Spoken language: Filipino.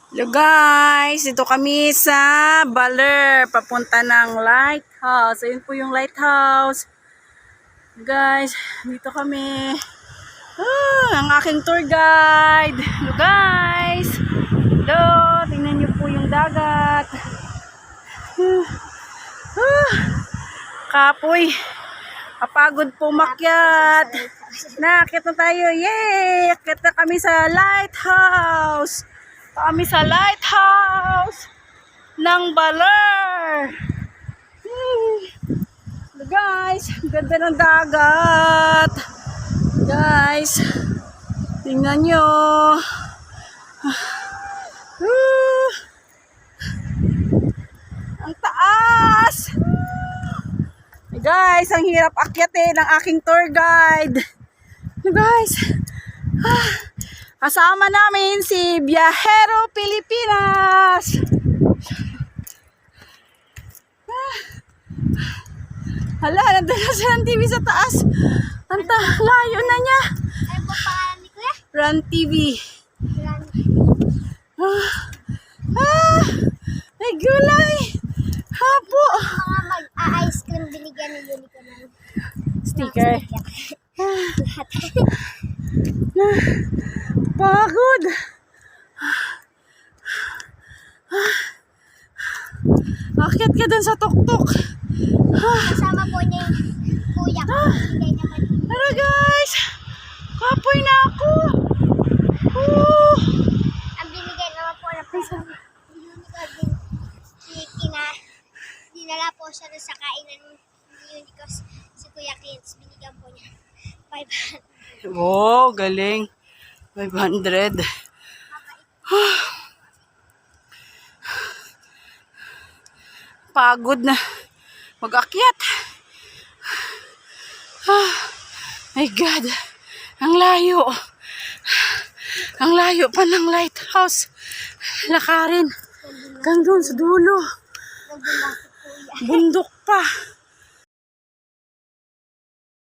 Hello guys, dito kami sa Baler, papunta ng lighthouse. Ayun po yung lighthouse. Guys, dito kami. Ang aking tour guide. Hello guys. Hello, tingnan niyo po yung dagat. Kapoy. Kapagod po makyat. Nakakit na tayo. Yay! Akit na kami sa lighthouse. Kami sa lighthouse ng Baler. Guys, ganda ng dagat. Guys, tingnan nyo. Ang taas. Guys, ang hirap akyatin ng aking tour guide. Guys, kasama namin si Biyahero Pilipinas. Hala, nandun na si Run TV sa taas. Anta, layo na niya. Ano po pangalan ni Kuya? Run TV. Ay, gulay. Hapo. Mga mag-ice cream binigyan ni Unico ng Sticker. Pagod. Akyat ka dun sa tuktok. Kasama po niya yung kuya ko. Binigay naman. Tara guys. Kapoy na ako. Ang binigay naman po na po ni Unico din. Dinala po siya sa kainan ni Unico si Kuya Clint. Binigyan po niya 500. Oh, galing. 500. Pagod na. Mag-akyat. My God. Ang layo. Ang layo pa ng lighthouse. Lakarin. Hanggang doon sa dulo. Nagbulasik Kuya. Bundok pa.